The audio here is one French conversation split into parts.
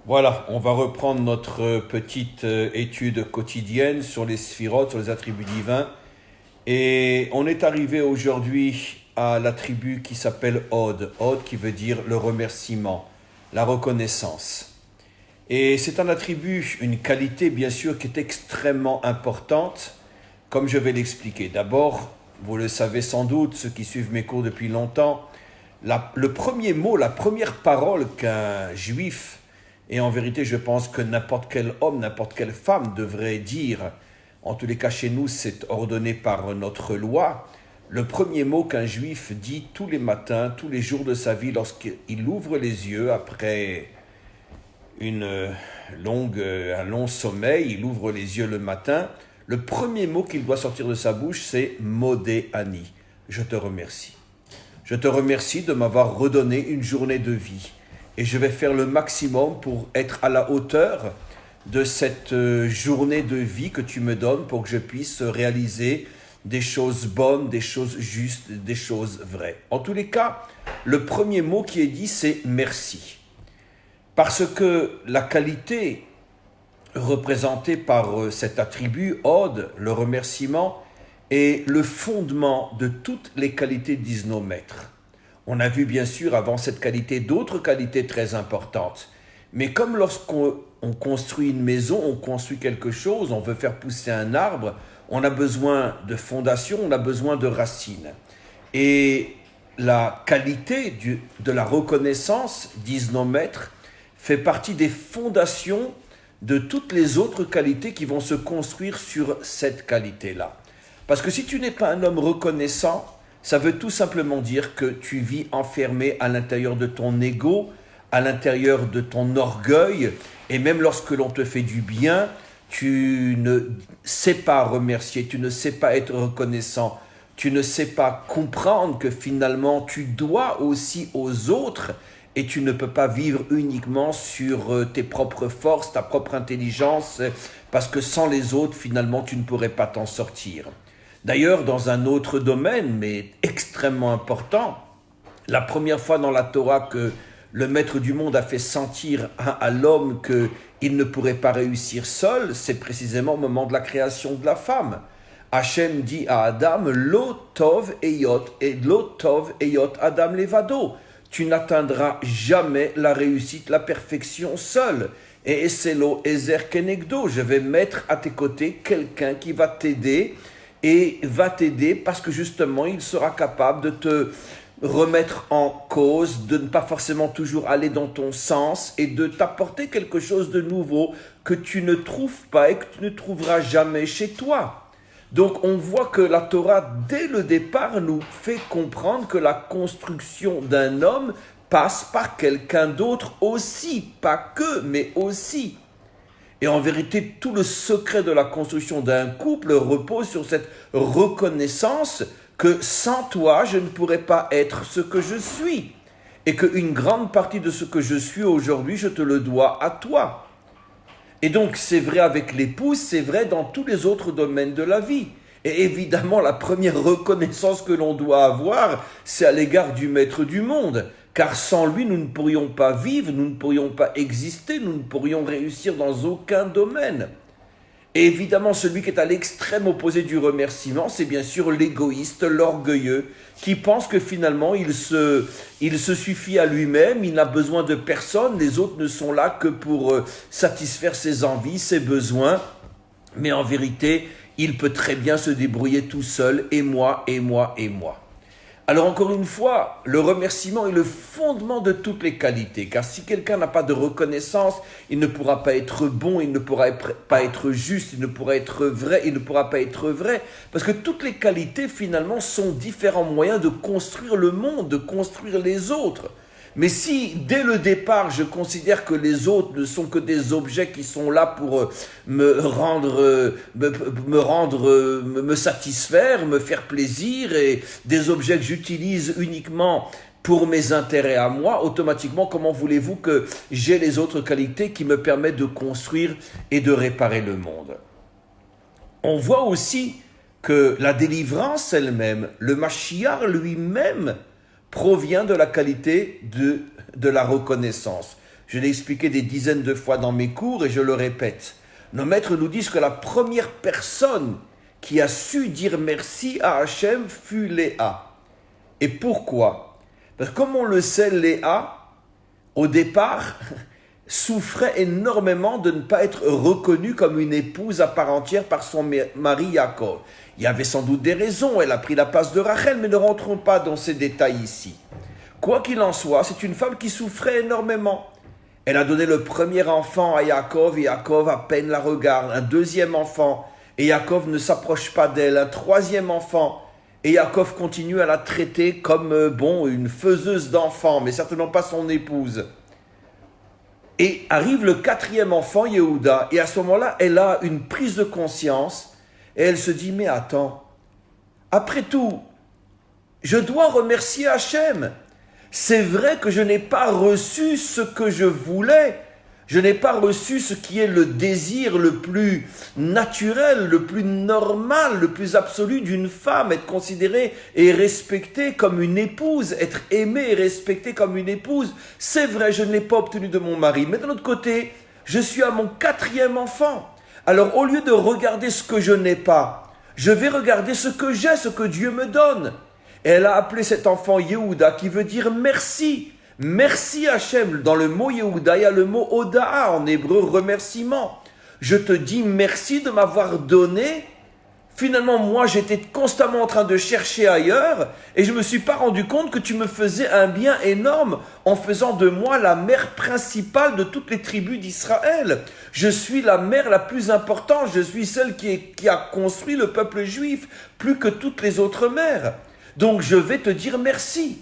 Voilà, on va reprendre notre petite étude quotidienne sur les sphirotes, sur les attributs divins. Et on est arrivé aujourd'hui à l'attribut qui s'appelle Od. Od qui veut dire le remerciement, la reconnaissance. Et c'est un attribut, une qualité bien sûr qui est extrêmement importante, comme je vais l'expliquer. D'abord, vous le savez sans doute, ceux qui suivent mes cours depuis longtemps, le premier mot, la première parole qu'un juif, et en vérité je pense que n'importe quel homme, n'importe quelle femme devrait dire, en tous les cas chez nous c'est ordonné par notre loi, le premier mot qu'un juif dit tous les matins, tous les jours de sa vie lorsqu'il ouvre les yeux après un long sommeil, il ouvre les yeux le matin, le premier mot qu'il doit sortir de sa bouche c'est « Modé Ani », je te remercie. Je te remercie de m'avoir redonné une journée de vie et je vais faire le maximum pour être à la hauteur de cette journée de vie que tu me donnes pour que je puisse réaliser des choses bonnes, des choses justes, des choses vraies. En tous les cas, le premier mot qui est dit, c'est merci. Parce que la qualité représentée par cet attribut, Od, le remerciement, est le fondement de toutes les qualités, disent nos maîtres. On a vu bien sûr avant cette qualité d'autres qualités très importantes. Mais comme lorsqu'on construit une maison, on construit quelque chose, on veut faire pousser un arbre, on a besoin de fondation, on a besoin de racines. Et la qualité de la reconnaissance, disent nos maîtres, fait partie des fondations de toutes les autres qualités qui vont se construire sur cette qualité-là. Parce que si tu n'es pas un homme reconnaissant, ça veut tout simplement dire que tu vis enfermé à l'intérieur de ton ego, à l'intérieur de ton orgueil, et même lorsque l'on te fait du bien, tu ne sais pas remercier, tu ne sais pas être reconnaissant, tu ne sais pas comprendre que finalement tu dois aussi aux autres et tu ne peux pas vivre uniquement sur tes propres forces, ta propre intelligence, parce que sans les autres, finalement, tu ne pourrais pas t'en sortir. D'ailleurs, dans un autre domaine, mais extrêmement important, la première fois dans la Torah que le maître du monde a fait sentir à l'homme qu'il ne pourrait pas réussir seul, c'est précisément au moment de la création de la femme. Hachem dit à Adam, Lo tov eyot Adam levado. Tu n'atteindras jamais la réussite, la perfection seul. Et Esselo ezer kenegdo, je vais mettre à tes côtés quelqu'un qui va t'aider, et va t'aider parce que justement, il sera capable de te remettre en cause, de ne pas forcément toujours aller dans ton sens et de t'apporter quelque chose de nouveau que tu ne trouves pas et que tu ne trouveras jamais chez toi. Donc on voit que la Torah, dès le départ, nous fait comprendre que la construction d'un homme passe par quelqu'un d'autre aussi, pas que, mais aussi. Et en vérité, tout le secret de la construction d'un couple repose sur cette reconnaissance que sans toi, je ne pourrais pas être ce que je suis. Et qu'une grande partie de ce que je suis aujourd'hui, je te le dois à toi. Et donc, c'est vrai avec l'épouse, c'est vrai dans tous les autres domaines de la vie. Et évidemment, la première reconnaissance que l'on doit avoir, c'est à l'égard du maître du monde. Car sans lui, nous ne pourrions pas vivre, nous ne pourrions pas exister, nous ne pourrions réussir dans aucun domaine. Et évidemment, celui qui est à l'extrême opposé du remerciement, c'est bien sûr l'égoïste, l'orgueilleux, qui pense que finalement, il se suffit à lui-même, il n'a besoin de personne, les autres ne sont là que pour satisfaire ses envies, ses besoins. Mais en vérité, il peut très bien se débrouiller tout seul, et moi, et moi, et moi. Alors encore une fois, le remerciement est le fondement de toutes les qualités, car si quelqu'un n'a pas de reconnaissance, il ne pourra pas être bon, il ne pourra pas être juste, il ne pourra être vrai, il ne pourra pas être vrai, parce que toutes les qualités finalement sont différents moyens de construire le monde, de construire les autres. Mais si, dès le départ, je considère que les autres ne sont que des objets qui sont là pour me satisfaire, me faire plaisir, et des objets que j'utilise uniquement pour mes intérêts à moi, automatiquement, comment voulez-vous que j'ai les autres qualités qui me permettent de construire et de réparer le monde? On voit aussi que la délivrance elle-même, le Mashiach lui-même, provient de la qualité de la reconnaissance. Je l'ai expliqué des dizaines de fois dans mes cours et je le répète. Nos maîtres nous disent que la première personne qui a su dire merci à Hachem fut Léa. Et pourquoi? Parce que comme on le sait, Léa, au départ, souffrait énormément de ne pas être reconnue comme une épouse à part entière par son mari Yaakov. Il y avait sans doute des raisons, elle a pris la place de Rachel, mais ne rentrons pas dans ces détails ici. Quoi qu'il en soit, c'est une femme qui souffrait énormément. Elle a donné le premier enfant à Yaakov, et Yaakov à peine la regarde, un deuxième enfant, et Yaakov ne s'approche pas d'elle, un troisième enfant, et Yaakov continue à la traiter comme, une faiseuse d'enfants, mais certainement pas son épouse. Et arrive le quatrième enfant, Yehuda, et à ce moment-là, elle a une prise de conscience, et elle se dit, mais attends, après tout, je dois remercier Hachem. C'est vrai que je n'ai pas reçu ce que je voulais, je n'ai pas reçu ce qui est le désir le plus naturel, le plus normal, le plus absolu d'une femme, être considérée et respectée comme une épouse, être aimée et respectée comme une épouse. C'est vrai, je ne l'ai pas obtenu de mon mari, mais d'un autre côté, je suis à mon quatrième enfant. Alors au lieu de regarder ce que je n'ai pas, je vais regarder ce que j'ai, ce que Dieu me donne. Et elle a appelé cet enfant Yehuda qui veut dire merci. Merci Hachem. Dans le mot Yehuda, il y a le mot Odaa, en hébreu remerciement. Je te dis merci de m'avoir donné. Finalement, moi, j'étais constamment en train de chercher ailleurs et je ne me suis pas rendu compte que tu me faisais un bien énorme en faisant de moi la mère principale de toutes les tribus d'Israël. Je suis la mère la plus importante. Je suis celle qui a construit le peuple juif plus que toutes les autres mères. Donc je vais te dire merci.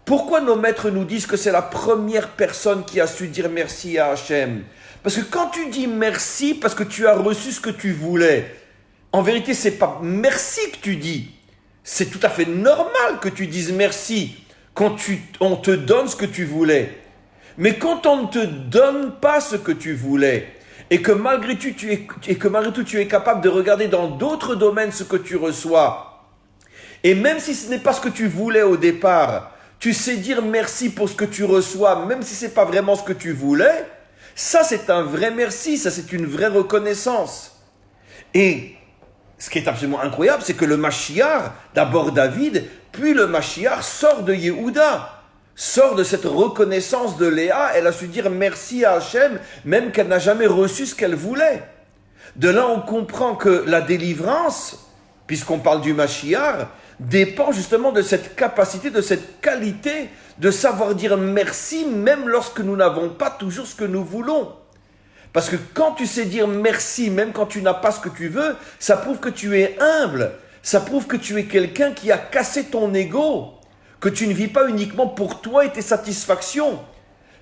Pourquoi nos maîtres nous disent que c'est la première personne qui a su dire merci à Hachem? Parce que quand tu dis merci parce que tu as reçu ce que tu voulais, en vérité c'est pas merci que tu dis. C'est tout à fait normal que tu dises merci quand on te donne ce que tu voulais. Mais quand on ne te donne pas ce que tu voulais, et que malgré tout tu es capable de regarder dans d'autres domaines ce que tu reçois, et même si ce n'est pas ce que tu voulais au départ, tu sais dire merci pour ce que tu reçois, même si ce n'est pas vraiment ce que tu voulais, ça c'est un vrai merci, ça c'est une vraie reconnaissance. Et ce qui est absolument incroyable, c'est que le Mashiach, d'abord David, puis le Mashiach sort de Yehuda, sort de cette reconnaissance de Léa, elle a su dire merci à Hachem, même qu'elle n'a jamais reçu ce qu'elle voulait. De là on comprend que la délivrance, puisqu'on parle du Mashiach, dépend justement de cette capacité, de cette qualité de savoir dire merci même lorsque nous n'avons pas toujours ce que nous voulons. Parce que quand tu sais dire merci même quand tu n'as pas ce que tu veux, ça prouve que tu es humble, ça prouve que tu es quelqu'un qui a cassé ton ego, que tu ne vis pas uniquement pour toi et tes satisfactions.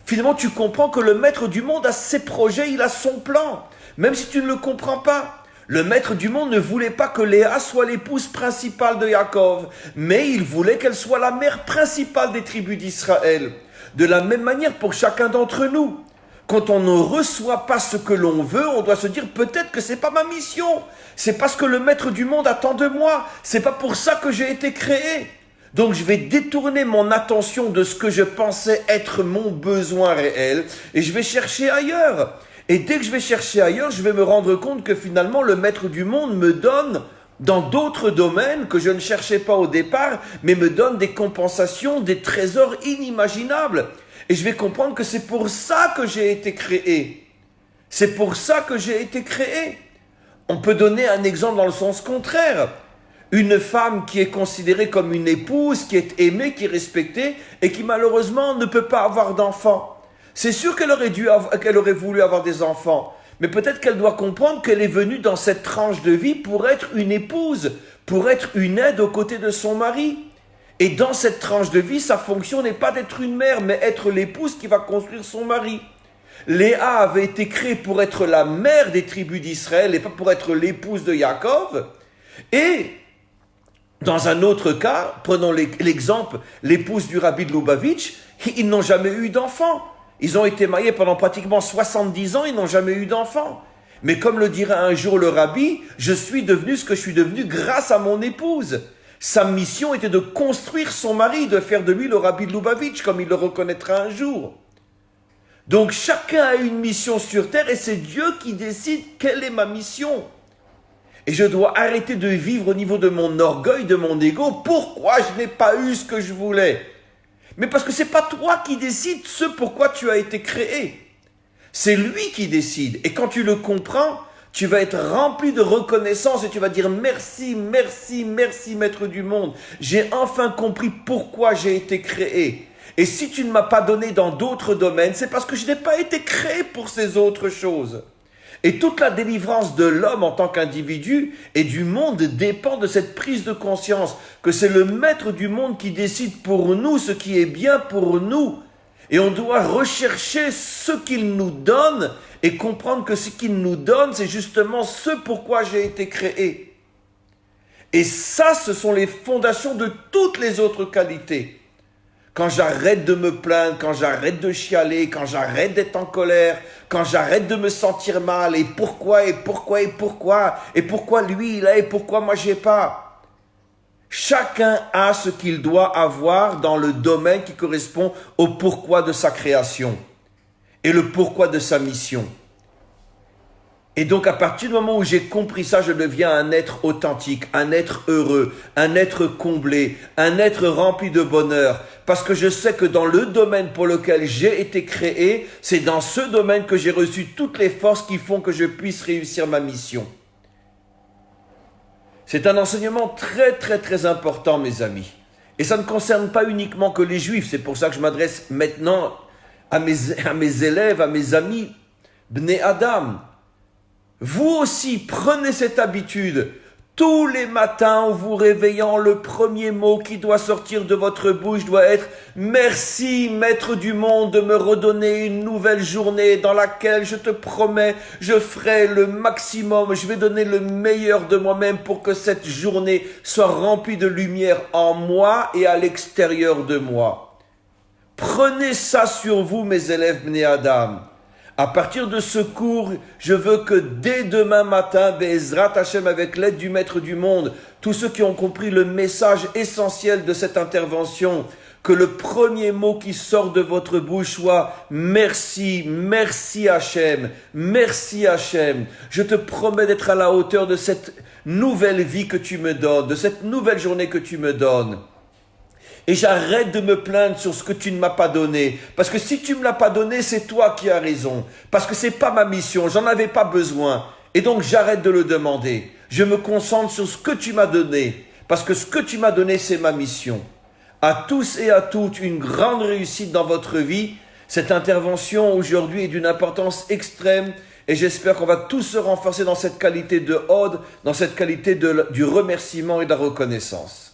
Finalement, tu comprends que le maître du monde a ses projets, il a son plan, même si tu ne le comprends pas. Le maître du monde ne voulait pas que Léa soit l'épouse principale de Yaakov, mais il voulait qu'elle soit la mère principale des tribus d'Israël. De la même manière pour chacun d'entre nous. Quand on ne reçoit pas ce que l'on veut, on doit se dire peut-être que c'est pas ma mission. C'est parce que le maître du monde attend de moi. C'est pas pour ça que j'ai été créé. Donc je vais détourner mon attention de ce que je pensais être mon besoin réel et je vais chercher ailleurs. Et dès que je vais chercher ailleurs, je vais me rendre compte que finalement le maître du monde me donne dans d'autres domaines que je ne cherchais pas au départ, mais me donne des compensations, des trésors inimaginables. Et je vais comprendre que c'est pour ça que j'ai été créé. C'est pour ça que j'ai été créé. On peut donner un exemple dans le sens contraire. Une femme qui est considérée comme une épouse, qui est aimée, qui est respectée, et qui malheureusement ne peut pas avoir d'enfants. C'est sûr qu'elle aurait voulu avoir des enfants, mais peut-être qu'elle doit comprendre qu'elle est venue dans cette tranche de vie pour être une épouse, pour être une aide aux côtés de son mari. Et dans cette tranche de vie, sa fonction n'est pas d'être une mère, mais être l'épouse qui va construire son mari. Léa avait été créée pour être la mère des tribus d'Israël et pas pour être l'épouse de Yaakov. Et dans un autre cas, prenons l'exemple, l'épouse du rabbi de Lubavitch, ils n'ont jamais eu d'enfant. Ils ont été mariés pendant pratiquement 70 ans, ils n'ont jamais eu d'enfant. Mais comme le dira un jour le rabbi, je suis devenu ce que je suis devenu grâce à mon épouse. Sa mission était de construire son mari, de faire de lui le rabbi de Lubavitch, comme il le reconnaîtra un jour. Donc chacun a une mission sur terre et c'est Dieu qui décide quelle est ma mission. Et je dois arrêter de vivre au niveau de mon orgueil, de mon ego. Pourquoi je n'ai pas eu ce que je voulais? Mais parce que c'est pas toi qui décides ce pourquoi tu as été créé. C'est lui qui décide. Et quand tu le comprends, tu vas être rempli de reconnaissance et tu vas dire merci, merci, merci Maître du monde. J'ai enfin compris pourquoi j'ai été créé. Et si tu ne m'as pas donné dans d'autres domaines, c'est parce que je n'ai pas été créé pour ces autres choses. Et toute la délivrance de l'homme en tant qu'individu et du monde dépend de cette prise de conscience que c'est le maître du monde qui décide pour nous ce qui est bien pour nous. Et on doit rechercher ce qu'il nous donne et comprendre que ce qu'il nous donne, c'est justement ce pourquoi j'ai été créé. Et ça, ce sont les fondations de toutes les autres qualités. Quand j'arrête de me plaindre, quand j'arrête de chialer, quand j'arrête d'être en colère, quand j'arrête de me sentir mal, et pourquoi lui il a et pourquoi moi j'ai pas. Chacun a ce qu'il doit avoir dans le domaine qui correspond au pourquoi de sa création et le pourquoi de sa mission. Et donc à partir du moment où j'ai compris ça, je deviens un être authentique, un être heureux, un être comblé, un être rempli de bonheur. Parce que je sais que dans le domaine pour lequel j'ai été créé, c'est dans ce domaine que j'ai reçu toutes les forces qui font que je puisse réussir ma mission. C'est un enseignement très très très important mes amis. Et ça ne concerne pas uniquement que les juifs, c'est pour ça que je m'adresse maintenant à mes élèves, à mes amis, Bnei Adam. Vous aussi, prenez cette habitude. Tous les matins, en vous réveillant, le premier mot qui doit sortir de votre bouche doit être « Merci, Maître du monde, de me redonner une nouvelle journée dans laquelle je te promets, je ferai le maximum, je vais donner le meilleur de moi-même pour que cette journée soit remplie de lumière en moi et à l'extérieur de moi. » Prenez ça sur vous, mes élèves Bnei Adam. À partir de ce cours, je veux que dès demain matin, Be'ezrat Hashem, avec l'aide du Maître du monde, tous ceux qui ont compris le message essentiel de cette intervention, que le premier mot qui sort de votre bouche soit « Merci, merci Hashem, merci Hashem. Je te promets d'être à la hauteur de cette nouvelle vie que tu me donnes, de cette nouvelle journée que tu me donnes. » Et j'arrête de me plaindre sur ce que tu ne m'as pas donné. Parce que si tu ne me l'as pas donné, c'est toi qui as raison. Parce que c'est pas ma mission, j'en avais pas besoin. Et donc j'arrête de le demander. Je me concentre sur ce que tu m'as donné. Parce que ce que tu m'as donné, c'est ma mission. À tous et à toutes, une grande réussite dans votre vie. Cette intervention aujourd'hui est d'une importance extrême. Et j'espère qu'on va tous se renforcer dans cette qualité de Hod, dans cette qualité du remerciement et de la reconnaissance.